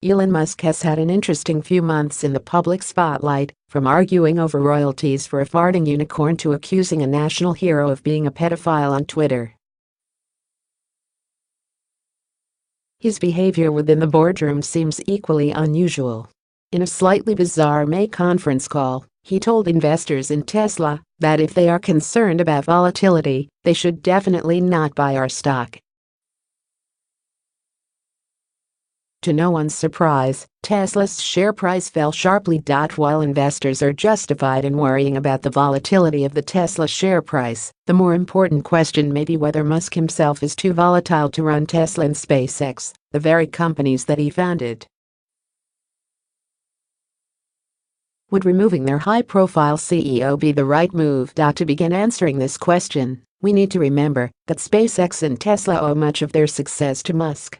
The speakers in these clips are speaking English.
Elon Musk has had an interesting few months in the public spotlight, from arguing over royalties for a farting unicorn to accusing a national hero of being a pedophile on Twitter. His behavior within the boardroom seems equally unusual. In a slightly bizarre May conference call, he told investors in Tesla that if they are concerned about volatility, they should definitely not buy our stock. To no one's surprise, Tesla's share price fell sharply. While investors are justified in worrying about the volatility of the Tesla share price, the more important question may be whether Musk himself is too volatile to run Tesla and SpaceX, the very companies that he founded. Would removing their high-profile CEO be the right move? To begin answering this question, we need to remember that SpaceX and Tesla owe much of their success to Musk.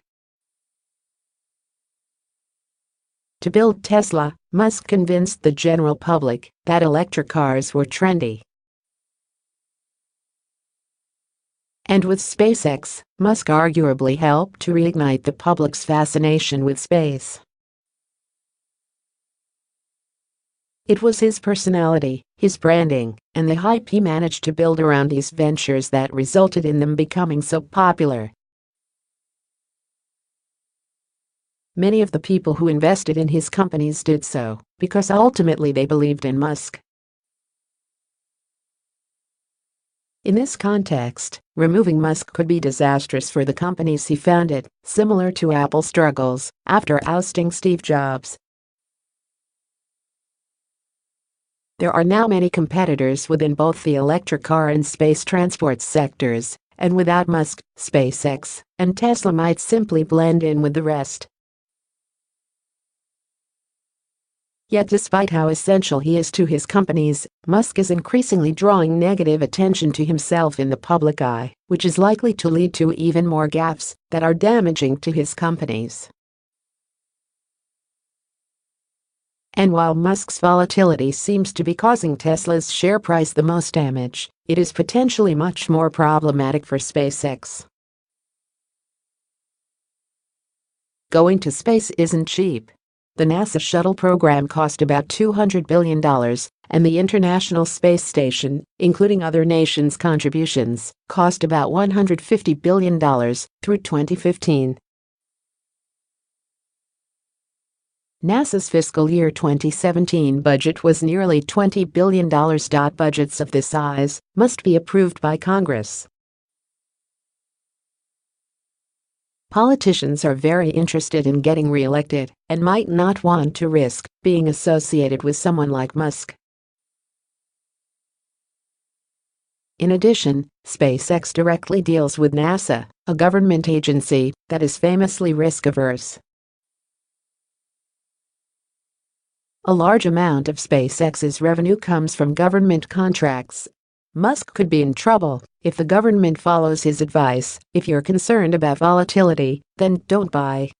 To build Tesla, Musk convinced the general public that electric cars were trendy. And with SpaceX, Musk arguably helped to reignite the public's fascination with space. It was his personality, his branding, and the hype he managed to build around these ventures that resulted in them becoming so popular. Many of the people who invested in his companies did so because ultimately they believed in Musk. In this context, removing Musk could be disastrous for the companies he founded, similar to Apple's struggles after ousting Steve Jobs. There are now many competitors within both the electric car and space transport sectors, and without Musk, SpaceX and Tesla might simply blend in with the rest. Yet despite how essential he is to his companies, Musk is increasingly drawing negative attention to himself in the public eye, which is likely to lead to even more gaffes that are damaging to his companies. And while Musk's volatility seems to be causing Tesla's share price the most damage, it is potentially much more problematic for SpaceX. Going to space isn't cheap. The NASA shuttle program cost about $200 billion, and the International Space Station, including other nations' contributions, cost about $150 billion through 2015. NASA's fiscal year 2017 budget was nearly $20 billion. Budgets of this size must be approved by Congress. Politicians are very interested in getting re-elected and might not want to risk being associated with someone like Musk. In addition, SpaceX directly deals with NASA, a government agency that is famously risk-averse. A large amount of SpaceX's revenue comes from government contracts. Musk could be in trouble if the government follows his advice. If you're concerned about volatility, then don't buy.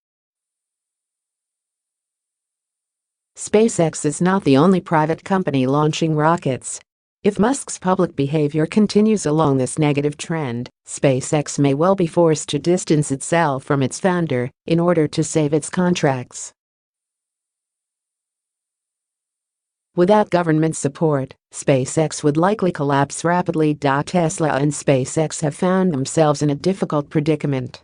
SpaceX is not the only private company launching rockets. If Musk's public behavior continues along this negative trend, SpaceX may well be forced to distance itself from its founder in order to save its contracts. Without government support, SpaceX would likely collapse rapidly. Tesla and SpaceX have found themselves in a difficult predicament.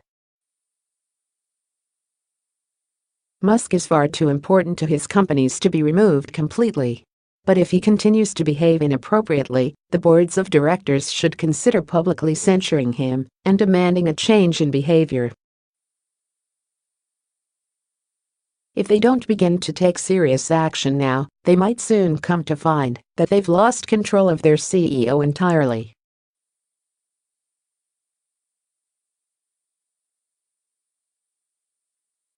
Musk is far too important to his companies to be removed completely. But if he continues to behave inappropriately, the boards of directors should consider publicly censuring him and demanding a change in behavior. If they don't begin to take serious action now, they might soon come to find that they've lost control of their CEO entirely.